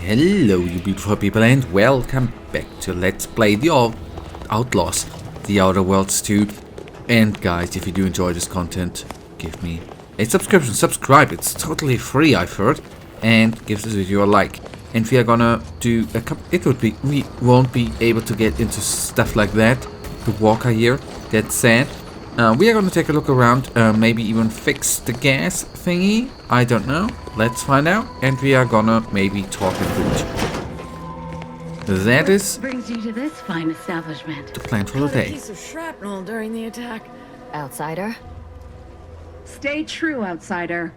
Hello you beautiful people and welcome back to Let's Play the Outlaws, the Outer Worlds 2. And guys, if you do enjoy this content, give me a subscription, subscribe, it's totally free I've heard, and give this video a like. And we are gonna do a couple, we won't be able to get into stuff like that, the walker here, that's sad. We are gonna take a look around, maybe even fix the gas thingy, I don't know, let's find out. And we are gonna maybe talk and boot. That is brings you to this fine establishment. the plan for the Caught a day. piece of shrapnel during the attack. Outsider? Stay true, outsider.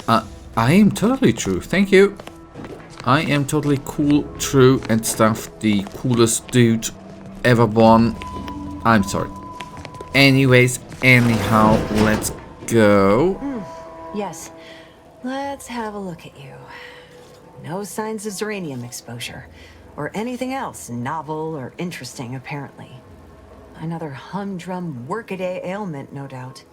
I am totally true, thank you. I am totally cool, true and stuff, the coolest dude ever born. I'm sorry. Anyways, anyhow, let's go. Yes. Let's have a look at you. No signs of uranium exposure, or anything else novel or interesting, apparently. Another humdrum workaday ailment, no doubt.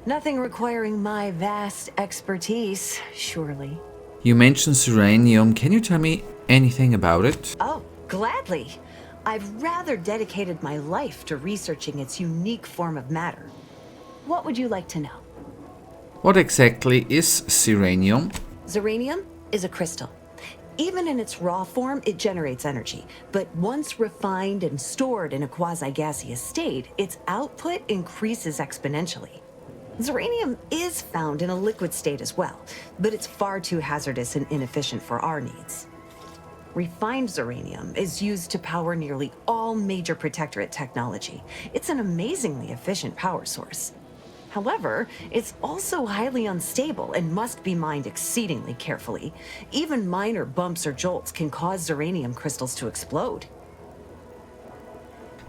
Nothing requiring my vast expertise, surely. You mentioned uranium. Can you tell me anything about it? Oh, gladly. I've rather dedicated my life to researching its unique form of matter. What would you like to know? What exactly is uranium? Uranium is a crystal. Even in its raw form, it generates energy. But once refined and stored in a quasi-gaseous state, its output increases exponentially. Uranium is found in a liquid state as well, but it's far too hazardous and inefficient for our needs. Refined uranium is used to power nearly all major protectorate technology. It's an amazingly efficient power source. However, it's also highly unstable and must be mined exceedingly carefully. Even minor bumps or jolts can cause uranium crystals to explode.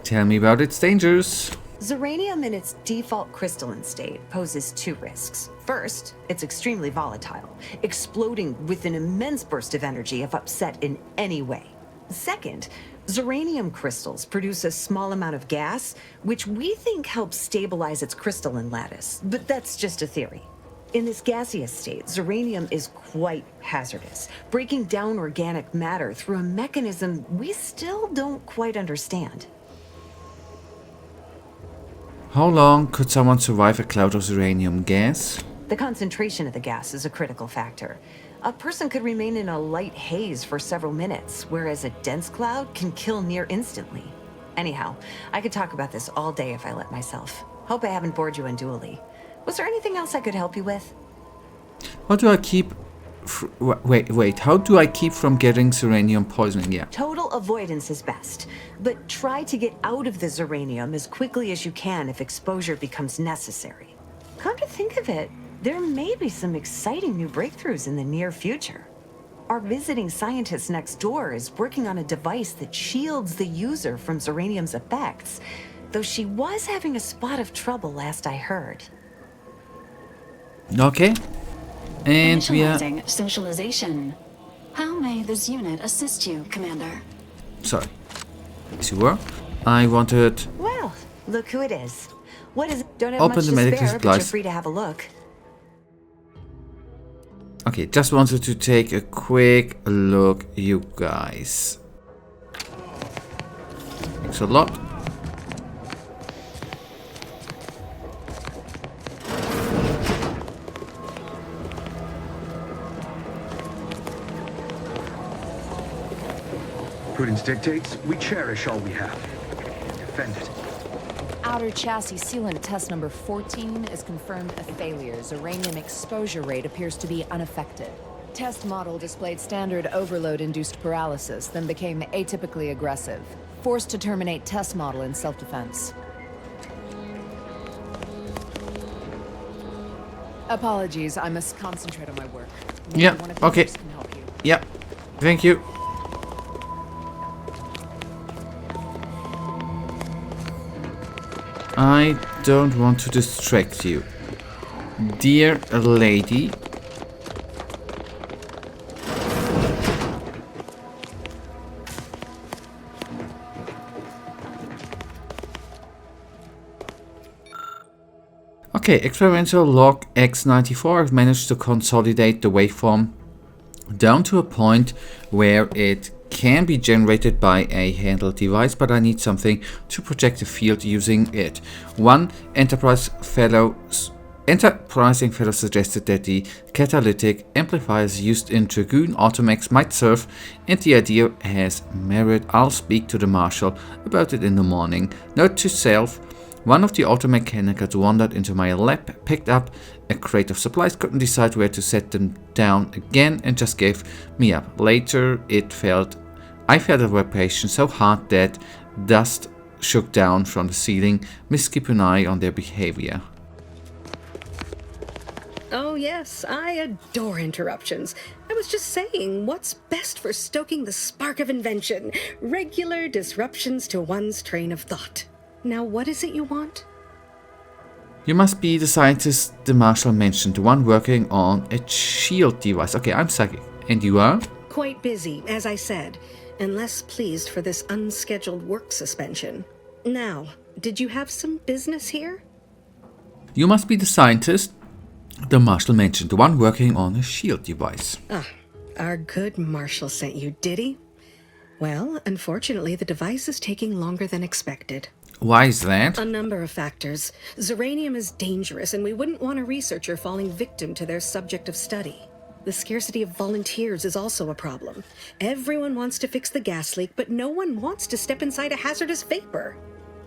Tell me about its dangers. Uranium in its default crystalline state poses two risks. First, it's extremely volatile, exploding with an immense burst of energy if upset in any way. Second, uranium crystals produce a small amount of gas, which we think helps stabilize its crystalline lattice, but that's just a theory. In this gaseous state, uranium is quite hazardous, breaking down organic matter through a mechanism we still don't quite understand. How long could someone survive a cloud of uranium gas? The concentration of the gas is a critical factor. A person could remain in a light haze for several minutes, whereas a dense cloud can kill near instantly. Anyhow, I could talk about this all day if I let myself. Hope I haven't bored you unduly. Was there anything else I could help you with? How do I keep... Wait, how do I keep from getting uranium poisoning? Yeah. Total avoidance is best, but try to get out of the uranium as quickly as you can if exposure becomes necessary. Come to think of it, there may be some exciting new breakthroughs in the near future. Our visiting scientist next door is working on a device that shields the user from uranium's effects, though she was having a spot of trouble last I heard. Okay. And we are... Initializing socialization. How may this unit assist you, Commander? Sorry. Sure. I wanted... Well, look who it is. What is it? Don't have Open much the to medical spare, but you're supplies. free to have a look. Okay, just wanted to take a quick look, you guys. Thanks a lot. Prudence dictates we cherish all we have. Defend it. Outer chassis sealant test number 14 is confirmed a failure. Uranium exposure rate appears to be unaffected. Test model displayed standard overload-induced paralysis, then became atypically aggressive. Forced to terminate test model in self-defense. Apologies, I must concentrate on my work. Maybe Yeah, one of the okay. others can help you. Yeah, thank you. I don't want to distract you. Dear lady. Okay, experimental log X94. I've managed to consolidate the waveform down to a point where it can be generated by a handheld device, but I need something to project the field using it. One enterprising fellow suggested that the catalytic amplifiers used in Dragoon automechs might serve, and the idea has merit. I'll speak to the marshal about it in the morning. Note to self, one of the auto-mechanicals wandered into my lab, picked up a crate of supplies, couldn't decide where to set them down again, and just gave me up. Later, I felt a vibration so hard that dust shook down from the ceiling. Miss, keep an eye on their behavior. Oh yes, I adore interruptions. I was just saying, what's best for stoking the spark of invention? Regular disruptions to one's train of thought. Now what is it you want? You must be the scientist the marshal mentioned, the one working on a shield device. Okay, I'm psychic. And you are? Quite busy, as I said, and less pleased for this unscheduled work suspension. Now, did you have some business here? You must be the scientist the marshal mentioned, the one working on a shield device. Ah, our good marshal sent you, did he? Well, unfortunately, the device is taking longer than expected. Why is that? A number of factors. Zeranium is dangerous, and we wouldn't want a researcher falling victim to their subject of study. The scarcity of volunteers is also a problem. Everyone wants to fix the gas leak, but no one wants to step inside a hazardous vapor.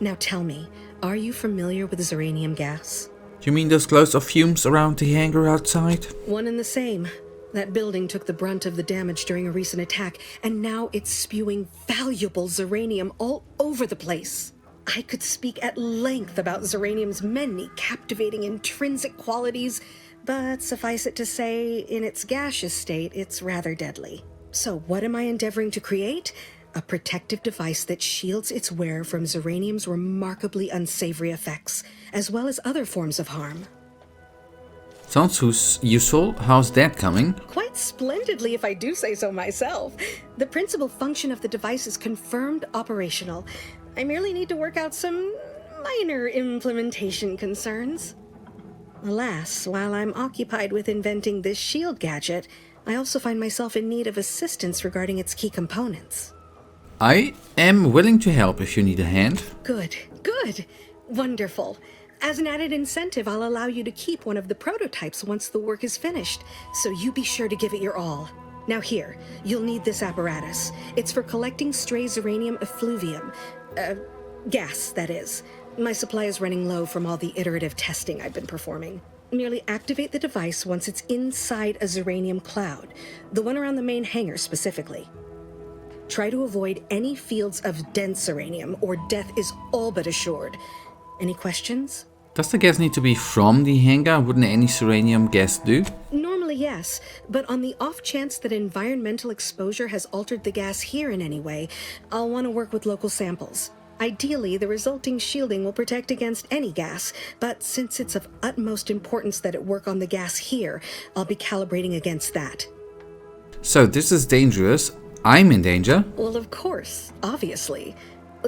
Now tell me, are you familiar with Zeranium gas? You mean those clouds of fumes around the hangar outside? One and the same. That building took the brunt of the damage during a recent attack, and now it's spewing valuable Zeranium all over the place. I could speak at length about Zeranium's many captivating intrinsic qualities, but suffice it to say, in its gaseous state, it's rather deadly. So what am I endeavoring to create? A protective device that shields its wearer from Zeranium's remarkably unsavory effects, as well as other forms of harm. Sounds useful. How's that coming? Quite splendidly, if I do say so myself. The principal function of the device is confirmed operational. I merely need to work out some minor implementation concerns. Alas, while I'm occupied with inventing this shield gadget, I also find myself in need of assistance regarding its key components. I am willing to help if you need a hand. Good. Wonderful. As an added incentive, I'll allow you to keep one of the prototypes once the work is finished, so you be sure to give it your all. Now here, you'll need this apparatus. It's for collecting stray Zeranium effluvium. Gas, that is. My supply is running low from all the iterative testing I've been performing. Merely activate the device once it's inside a Zeranium cloud, the one around the main hangar specifically. Try to avoid any fields of dense Zeranium, or death is all but assured. Any questions? Does the gas need to be from the hangar? Wouldn't any Zeranium gas do? Normally, yes, but on the off chance that environmental exposure has altered the gas here in any way, I'll want to work with local samples. Ideally, the resulting shielding will protect against any gas, but since it's of utmost importance that it work on the gas here, I'll be calibrating against that. So this is dangerous. I'm in danger. Well, of course, obviously.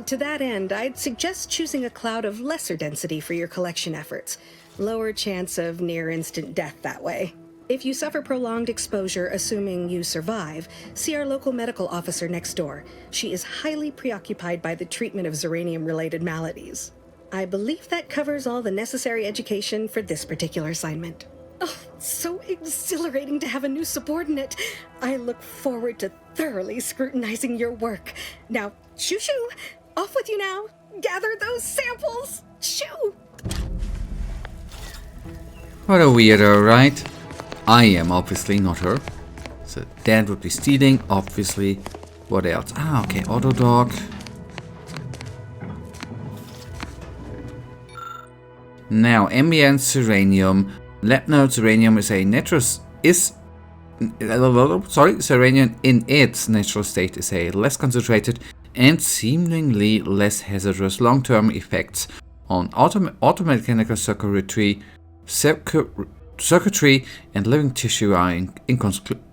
To that end, I'd suggest choosing a cloud of lesser density for your collection efforts. Lower chance of near-instant death that way. If you suffer prolonged exposure, assuming you survive, see our local medical officer next door. She is highly preoccupied by the treatment of Zeranium-related maladies. I believe that covers all the necessary education for this particular assignment. Oh, so exhilarating to have a new subordinate. I look forward to thoroughly scrutinizing your work. Now, shoo-shoo! Off with you now! Gather those samples! Shoo! What a weirdo, right? I am obviously not her. So that would be stealing, obviously. What else? Ah, okay, auto dog. Now, ambient Zeranium. Lab note Zeranium is a Zeranium in its natural state is a less concentrated and seemingly less hazardous. Long-term effects on automechanical circuitry and living tissue are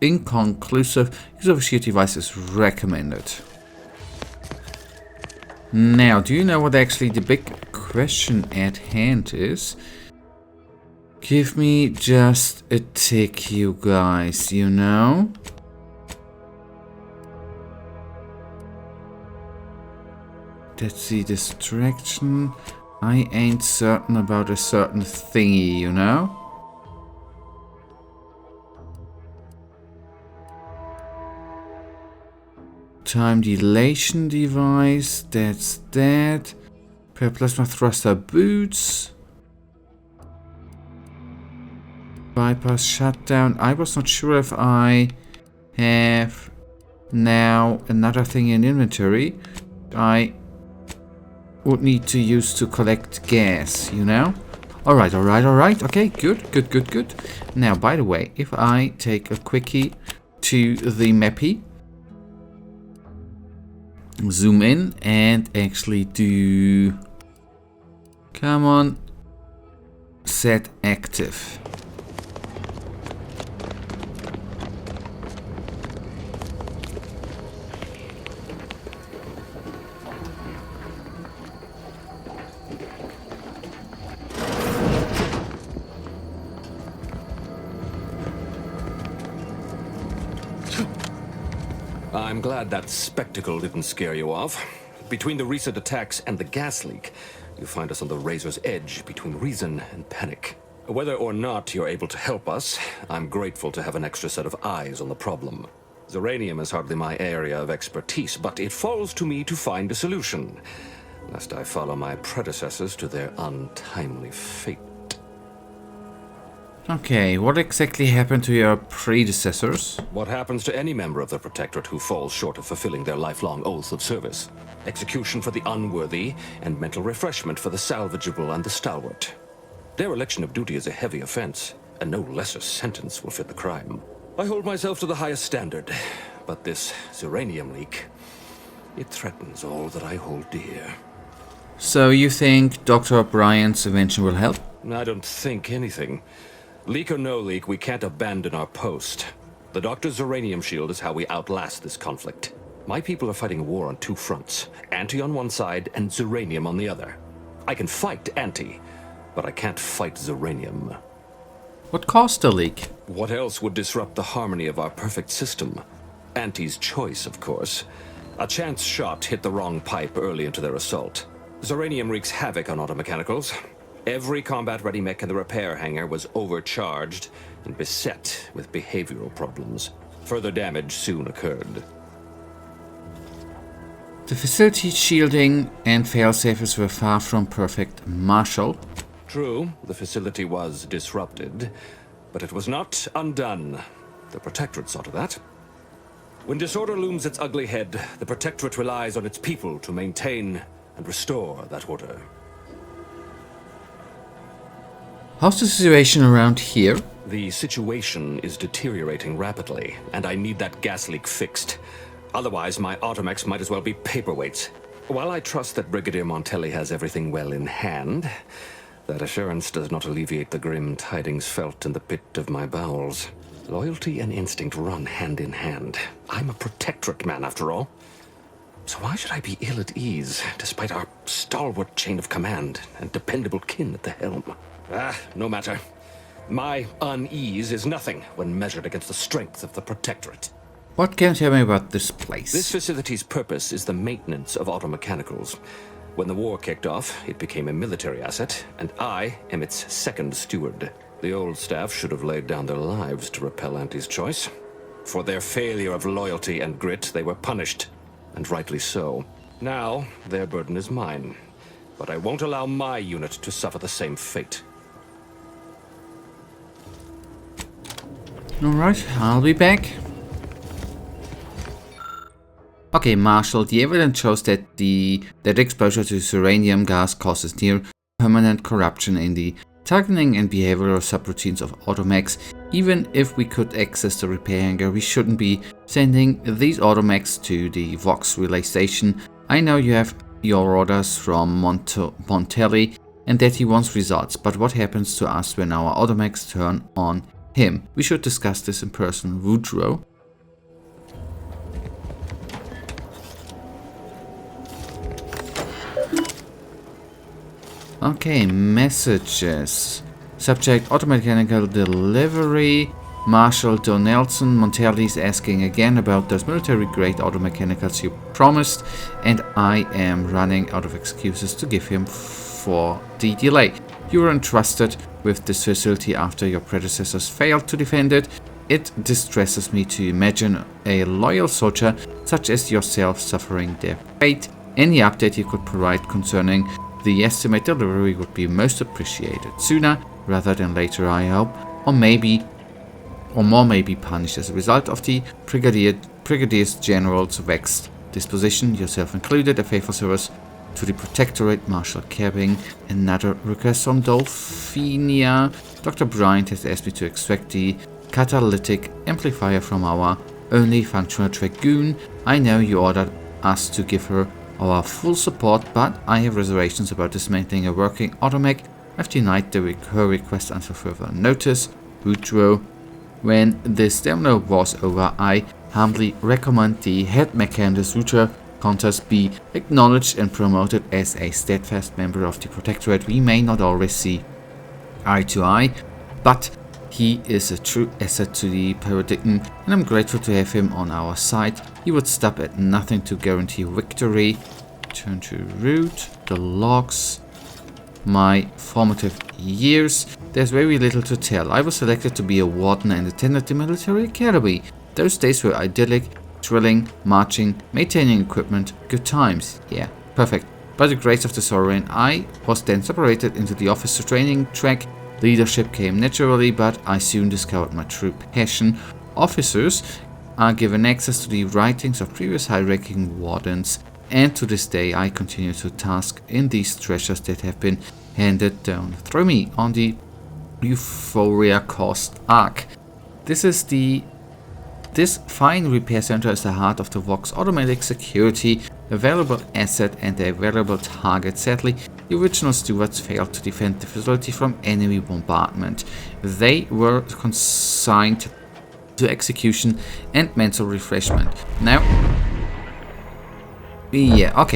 inconclusive. Use of a shield device is recommended. Now, do you know what actually the big question at hand is? Give me just a tick, you guys, you know? That's the distraction. I ain't certain about a certain thingy, you know? Time dilation device, that's that. Plasma thruster boots. Bypass shutdown. I was not sure if I have now another thing in inventory I would need to use to collect gas, you know? Alright. Okay, good. Now, by the way, if I take a quickie to the mappy, zoom in and actually do... Come on. Set active. I'm glad that spectacle didn't scare you off. Between the recent attacks and the gas leak, you find us on the razor's edge between reason and panic. Whether or not you're able to help us, I'm grateful to have an extra set of eyes on the problem. Zeranium is hardly my area of expertise, but it falls to me to find a solution, lest I follow my predecessors to their untimely fate. Okay, what exactly happened to your predecessors? What happens to any member of the Protectorate who falls short of fulfilling their lifelong oaths of service? Execution for the unworthy, and mental refreshment for the salvageable and the stalwart. Dereliction of duty is a heavy offense, and no lesser sentence will fit the crime. I hold myself to the highest standard, but this uranium leak, it threatens all that I hold dear. So you think Dr. O'Brien's invention will help? I don't think anything. Leak or no leak, we can't abandon our post. The Doctor's uranium shield is how we outlast this conflict. My people are fighting a war on two fronts, Anti on one side and Zeranium on the other. I can fight Anti, but I can't fight Zeranium. What caused the leak? What else would disrupt the harmony of our perfect system? Anti's choice, of course. A chance shot hit the wrong pipe early into their assault. Zeranium wreaks havoc on automechanicals. Every combat-ready mech in the repair hangar was overcharged and beset with behavioral problems. Further damage soon occurred. The facility shielding and failsafes were far from perfect, Marshal. True, the facility was disrupted, but it was not undone. The Protectorate saw to that. When disorder looms its ugly head, the Protectorate relies on its people to maintain and restore that order. How's the situation around here? The situation is deteriorating rapidly, and I need that gas leak fixed. Otherwise, my automechs might as well be paperweights. While I trust that Brigadier Montelli has everything well in hand, that assurance does not alleviate the grim tidings felt in the pit of my bowels. Loyalty and instinct run hand in hand. I'm a Protectorate man, after all. So why should I be ill at ease, despite our stalwart chain of command and dependable kin at the helm? No matter. My unease is nothing when measured against the strength of the Protectorate. What can you tell me about this place? This facility's purpose is the maintenance of automechanicals. When the war kicked off, it became a military asset, and I am its second steward. The old staff should have laid down their lives to repel Anti's choice. For their failure of loyalty and grit, they were punished, and rightly so. Now, their burden is mine, but I won't allow my unit to suffer the same fate. Alright, I'll be back. Okay, Marshal, the evidence shows that that exposure to uranium gas causes near permanent corruption in the targeting and behavioral subroutines of automechs. Even if we could access the repair hangar, we shouldn't be sending these automechs to the Vox relay station. I know you have your orders from Montelli and that he wants results, but what happens to us when our automechs turn on him? We should discuss this in person, Woodrow. Okay, messages. Subject, automechanical delivery. Marshal Donaldson Montelli is asking again about those military-grade automechanicals you promised, and I am running out of excuses to give him for the delay. You were entrusted with this facility after your predecessors failed to defend it. It distresses me to imagine a loyal soldier such as yourself suffering their fate. Any update you could provide concerning the estimated delivery would be most appreciated. Sooner rather than later, I hope, or more may be punished as a result of the Brigadier General's vexed disposition, yourself included. A faithful service to the Protectorate, Marshal Kerbing. Another request from Dolphenia. Dr. Bryant has asked me to extract the catalytic amplifier from our only functional Dragoon. I know you ordered us to give her our full support, but I have reservations about dismantling a working automech. I've denied her request until further notice. Woodrow. When this demo was over, I humbly recommend the head mechanist Router Contest be acknowledged and promoted as a steadfast member of the Protectorate. We may not always see eye to eye, but he is a true asset to the Paradigm, and I'm grateful to have him on our side. He would stop at nothing to guarantee victory. Turn to root, the logs, my formative years. There's very little to tell. I was selected to be a warden and attended the military academy. Those days were idyllic, drilling, marching, maintaining equipment, good times. Yeah, perfect. By the grace of the Sovereign, I was then separated into the officer training track. Leadership came naturally, but I soon discovered my true passion. Officers are given access to the writings of previous high-ranking wardens, and to this day I continue to task in these treasures that have been handed down through me on the Euphoria Coast arc. This fine repair center is the heart of the Vox automatic security, a valuable asset and a valuable target. Sadly, the original stewards failed to defend the facility from enemy bombardment. They were consigned to execution and mental refreshment. Now the arc.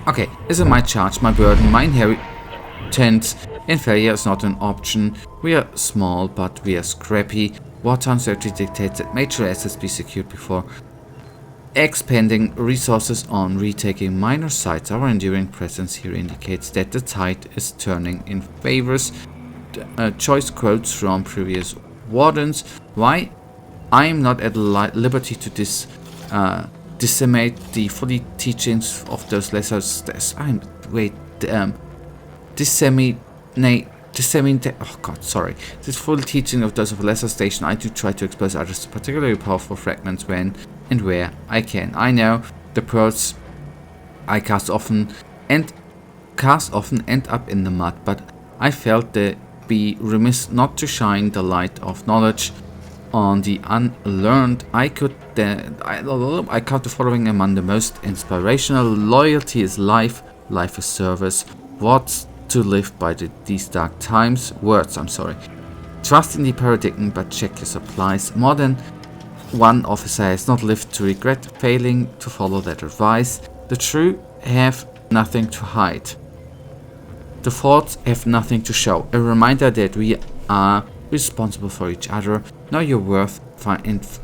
Okay, this is my charge, my burden, my inheritance, and failure is not an option. We are small, but we are scrappy. Wartime strategy dictates that major assets be secured before expending resources on retaking minor sites. Our enduring presence here indicates that the tide is turning in favors. Choice quotes from previous wardens. Why I am not at liberty to disseminate the fully teachings of those lesser this full teaching of those of a lesser station. I do try to expose others to particularly powerful fragments when and where I can. I know the pearls I cast often end up in the mud, but I felt that be remiss not to shine the light of knowledge on the unlearned. I count the following among the most inspirational. Loyalty is life, life is service. What's to live by these dark times? Trust in the Paradigm, but check your supplies. More than one officer has not lived to regret failing to follow that advice. The true have nothing to hide. The false have nothing to show. A reminder that we are responsible for each other. Know your worth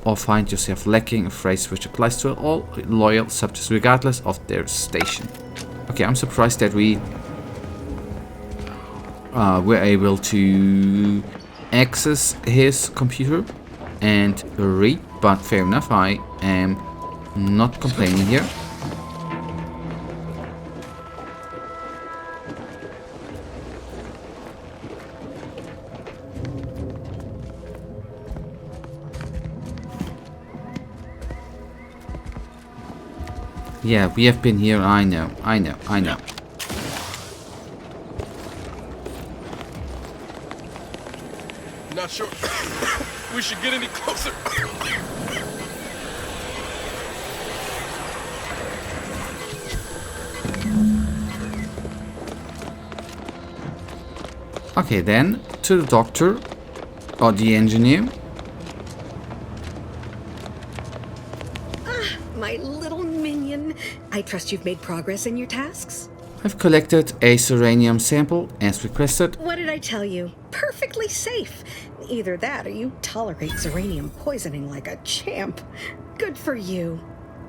or find yourself lacking, a phrase which applies to all loyal subjects regardless of their station. Okay, I'm surprised that we were able to access his computer and read, but fair enough, I am not complaining here. Yeah, we have been here, I know. Not sure we should get any closer. Okay, then to the doctor or the engineer. My little minion. I trust you've made progress in your tasks? I've collected a uranium sample as requested. What did I tell you? Perfectly safe. Either that or you tolerate Zeranium poisoning like a champ. Good for you.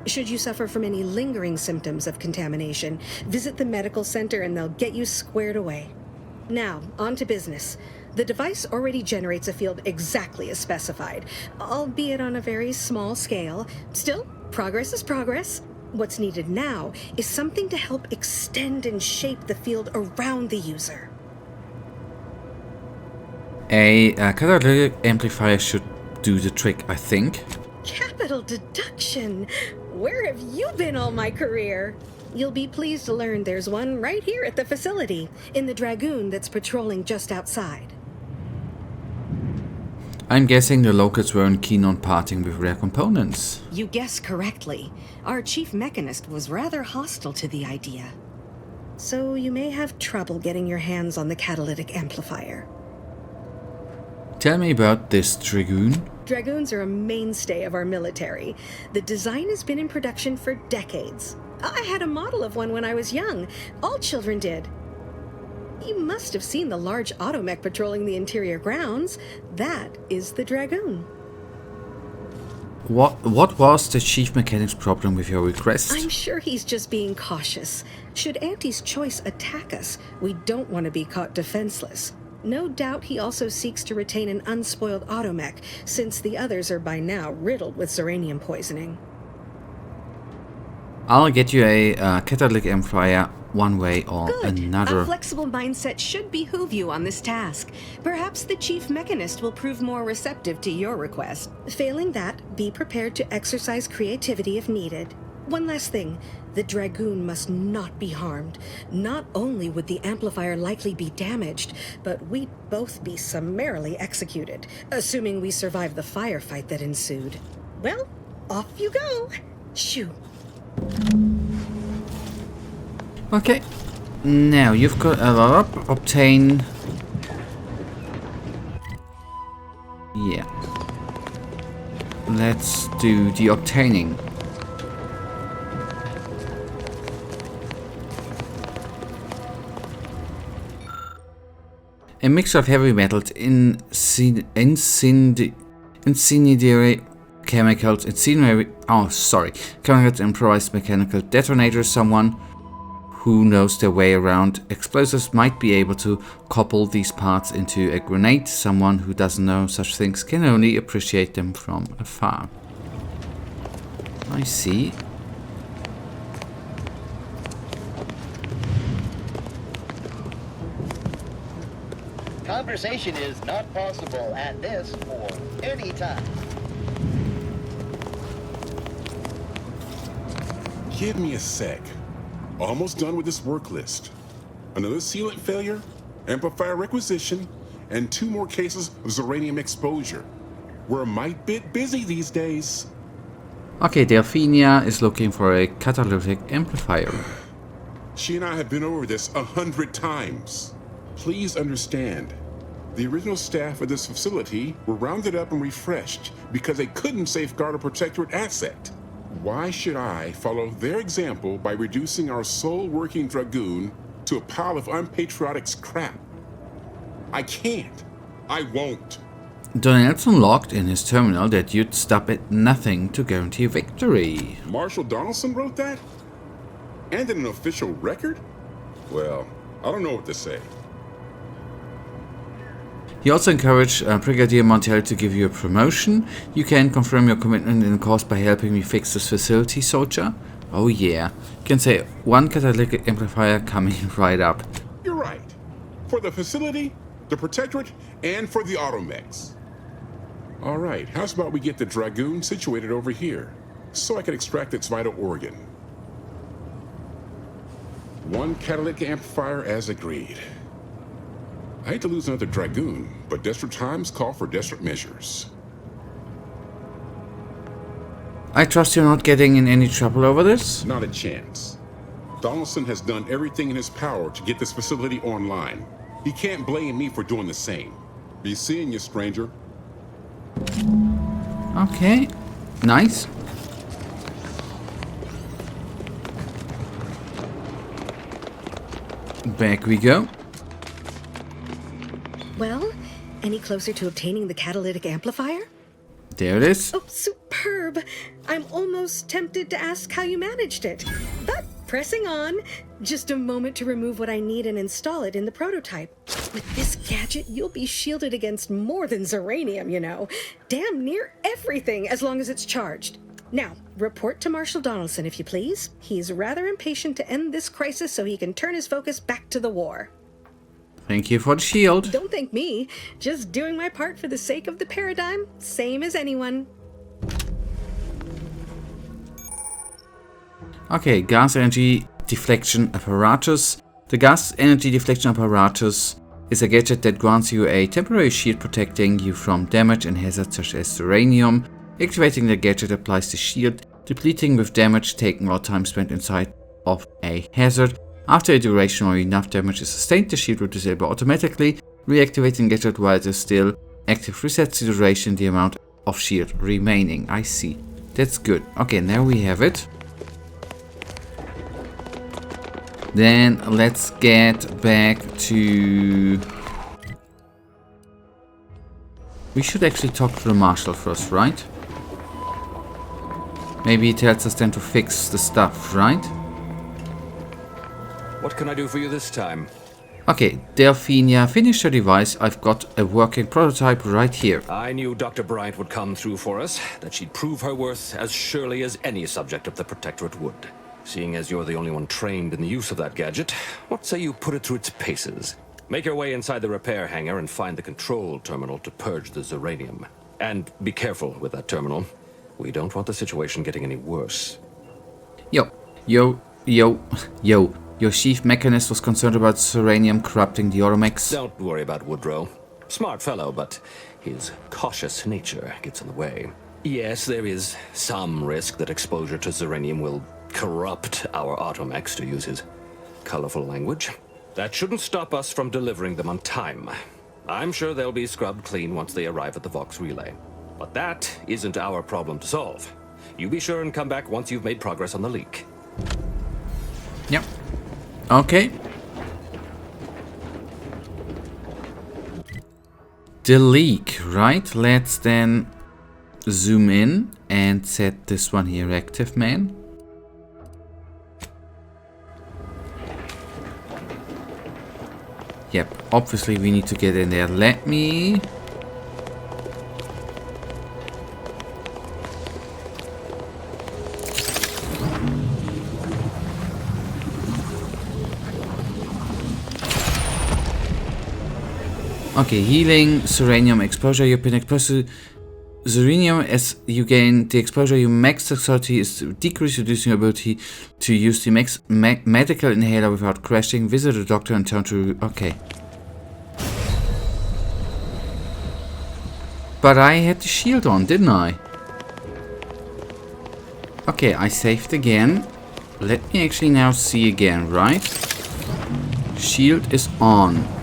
Should you suffer from any lingering symptoms of contamination, visit the medical center and they'll get you squared away. Now, on to business. The device already generates a field exactly as specified, albeit on a very small scale. Still, progress is progress. What's needed now is something to help extend and shape the field around the user. A catalytic amplifier should do the trick, I think. Capital deduction! Where have you been all my career? You'll be pleased to learn there's one right here at the facility, in the Dragoon that's patrolling just outside. I'm guessing the locals weren't keen on parting with rare components. You guessed correctly. Our chief mechanist was rather hostile to the idea. So you may have trouble getting your hands on the catalytic amplifier. Tell me about this Dragoon. Dragoons are a mainstay of our military. The design has been in production for decades. I had a model of one when I was young. All children did. You must have seen the large automech patrolling the interior grounds. That is the Dragoon. What was the chief mechanic's problem with your request? I'm sure he's just being cautious. Should Auntie's choice attack us, we don't want to be caught defenseless. No doubt he also seeks to retain an unspoiled automech, since the others are by now riddled with Zeranium poisoning. I'll get you a catalytic amplifier one way or Good. another. A flexible mindset should behoove you on this task. Perhaps the chief mechanist will prove more receptive to your request. Failing that, be prepared to exercise creativity if needed. One last thing. The Dragoon must not be harmed. Not only would the amplifier likely be damaged, but we'd both be summarily executed, assuming we survive the firefight that ensued. Well, off you go. Shoo. Okay, now you've got a lot of obtain. Yeah. Let's do the obtaining. A mixture of heavy metals, incendiary chemicals, chemicals, improvised mechanical detonators. Someone who knows their way around explosives might be able to couple these parts into a grenade. Someone who doesn't know such things can only appreciate them from afar. I see. Conversation is not possible at this or any time. Give me a sec. Almost done with this work list. Another sealant failure, amplifier requisition, and 2 more cases of Zeranium exposure. We're a mite bit busy these days. Okay, Delphinia is looking for a catalytic amplifier. She and I have been over this 100 times. Please understand, the original staff of this facility were rounded up and refreshed because they couldn't safeguard a protectorate asset. Why should I follow their example by reducing our sole working Dragoon to a pile of unpatriotic scrap? I can't. I won't. Donaldson logged in his terminal that you'd stop at nothing to guarantee victory. Marshal Donaldson wrote that? And in an official record? Well, I don't know what to say. He also encouraged Brigadier Montelli to give you a promotion. You can confirm your commitment in the cause by helping me fix this facility, soldier. Oh yeah. You can say 1 catalytic amplifier coming right up. You're right. For the facility, the protectorate, and for the automechs. All right, how's about we get the Dragoon situated over here, so I can extract its vital organ. 1 catalytic amplifier as agreed. I hate to lose another Dragoon, but desperate times call for desperate measures. I trust you're not getting in any trouble over this? Not a chance. Donaldson has done everything in his power to get this facility online. He can't blame me for doing the same. Be seeing you, stranger. Okay, nice. Back we go. Well, Any closer to obtaining the catalytic amplifier? There it is. Oh, superb! I'm almost tempted to ask how you managed it. But pressing on, just a moment to remove what I need and install it in the prototype. With this gadget, you'll be shielded against more than Zeranium, you know. Damn near everything, as long as it's charged. Now, report to Marshal Donaldson, if you please. He's rather impatient to end this crisis so he can turn his focus back to the war. Thank you for the shield. Don't thank me. Just doing my part for the sake of the paradigm, same as anyone. Okay, gas energy deflection apparatus. The gas energy deflection apparatus is a gadget that grants you a temporary shield protecting you from damage and hazards such as uranium. Activating the gadget applies the shield, depleting with damage taken or time spent inside of a hazard. After a duration or enough damage is sustained, the shield will disable automatically. Reactivating gadget while it is still active resets the duration, the amount of shield remaining. I see. That's good. Okay, now we have it. Then let's get back to... We should actually talk to the Marshal first, right? Maybe he tells us then to fix the stuff, right? What can I do for you this time? Okay, Delphinia, finish your device. I've got a working prototype right here. I knew Dr. Bryant would come through for us, that she'd prove her worth as surely as any subject of the Protectorate would. Seeing as you're the only one trained in the use of that gadget, what say you put it through its paces? Make your way inside the repair hangar and find the control terminal to purge the Zeranium. And be careful with that terminal. We don't want the situation getting any worse. Yo. Your chief mechanist was concerned about Zeranium corrupting the Automex. Don't worry about Woodrow. Smart fellow, but his cautious nature gets in the way. Yes, there is some risk that exposure to Zeranium will corrupt our Automex, to use his colorful language. That shouldn't stop us from delivering them on time. I'm sure they'll be scrubbed clean once they arrive at the Vox relay. But that isn't our problem to solve. You be sure and come back once you've made progress on the leak. Yep. Okay. The leak, right? Let's then zoom in and set this one here active, man. Yep, obviously we need to get in there. Let me... Okay, healing, Zeranium exposure. You've been exposed to Zeranium. As you gain the exposure, your max dexterity is decreased, reducing your ability to use the medical inhaler without crashing. Visit a doctor and turn to... Okay. But I had the shield on, didn't I? Okay, I saved again. Let me actually now see again, right? Shield is on.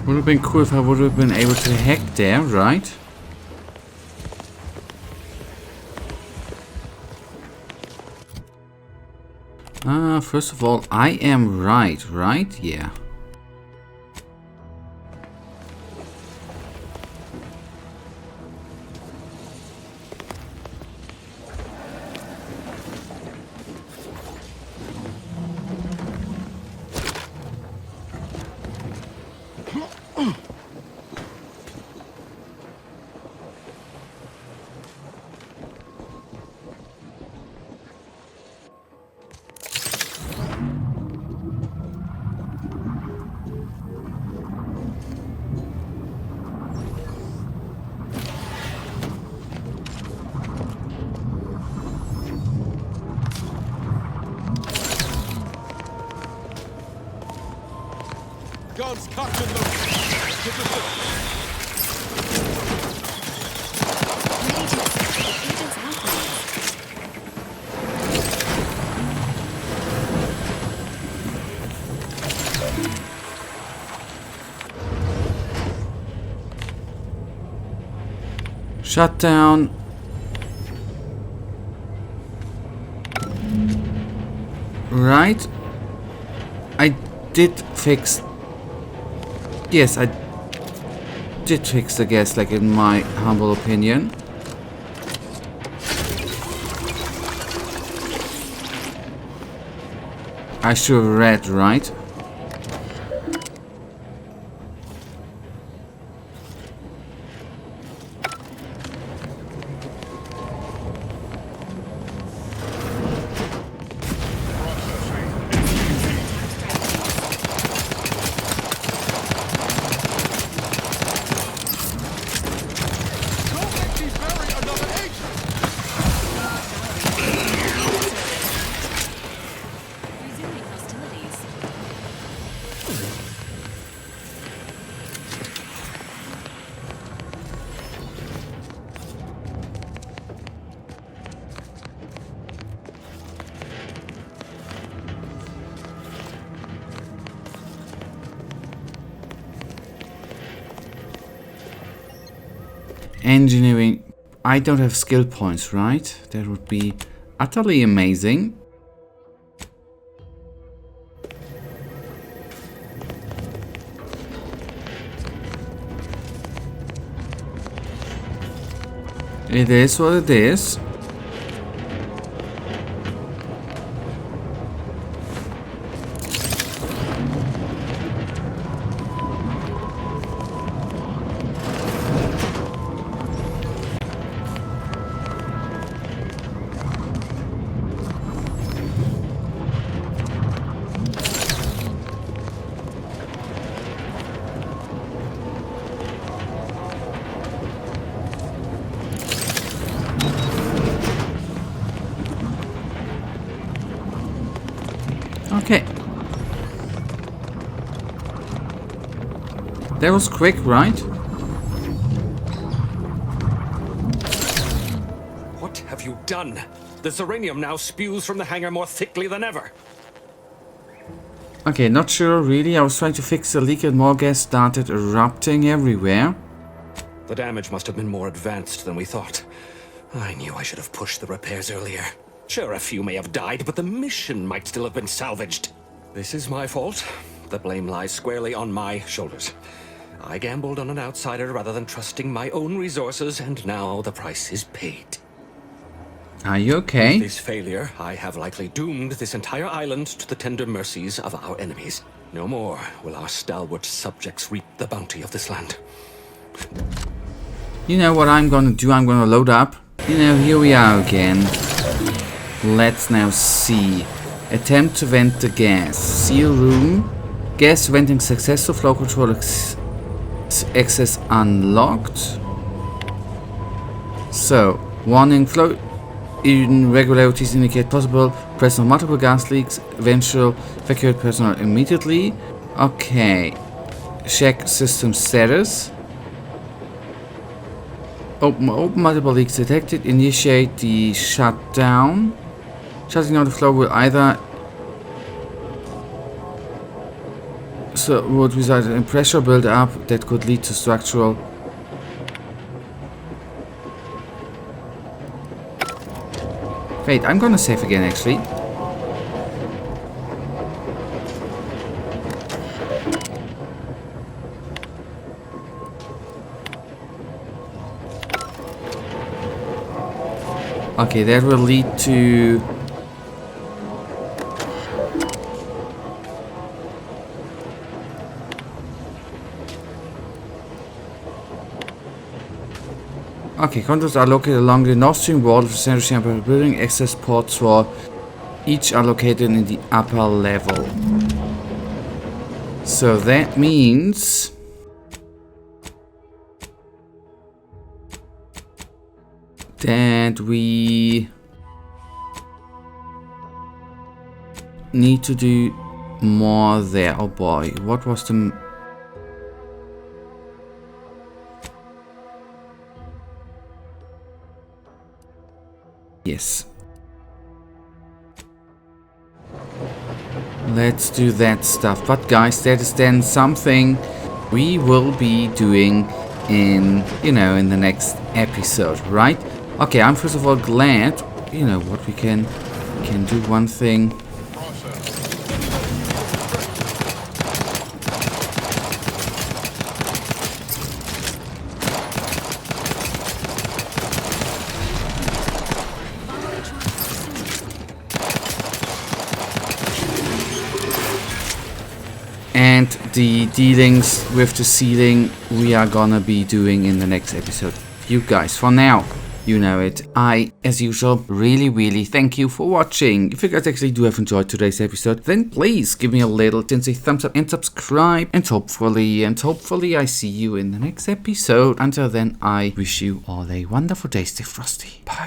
Would have been cool if I would have been able to hack there, right? First of all, I am right? Yeah. guns cocked and loaded. Get this up. Shut down. Right. I did fix... Yes, I did fix the gas leak in my humble opinion. I should have read, right? Engineering. I don't have skill points, right? That would be utterly amazing. It is what it is. Okay. That was quick, right? What have you done? The uranium now spews from the hangar more thickly than ever. Okay, not sure really. I was trying to fix the leak and more gas started erupting everywhere. The damage must have been more advanced than we thought. I knew I should have pushed the repairs earlier. Sure, a few may have died, but the mission might still have been salvaged. This is my fault. The blame lies squarely on my shoulders. I gambled on an outsider rather than trusting my own resources, and now the price is paid. Are you okay? With this failure, I have likely doomed this entire island to the tender mercies of our enemies. No more will our stalwart subjects reap the bounty of this land. You know what I'm gonna do? I'm gonna load up. You know, here we are again. Let's now see. Attempt to vent the gas. Seal room. Gas venting successful. Flow control access unlocked. So, warning, flow irregularities indicate possible presence of multiple gas leaks. Eventual evacuate personnel immediately. Okay. Check system status. Open multiple leaks detected. Initiate the shutdown. Shutting down the flow will either would result in pressure build-up that could lead to structural. Wait, I'm gonna save again actually. Okay, that will lead to okay, controls are located along the north stream wall of the central chamber building. Access ports for each are located in the upper level. So that means that we need to do more there. Oh boy, what was the Yes. Let's do that stuff. But guys, that is then something we will be doing in, in the next episode, right? Okay, I'm first of all glad, what we can do one thing. And the dealings with the ceiling we are gonna be doing in the next episode. You guys, for now, you know it. I, as usual, really thank you for watching. If you guys actually do have enjoyed today's episode, then please give me a little thumbs up and subscribe. And hopefully I see you in the next episode. Until then, I wish you all a wonderful day. Stay frosty. Bye.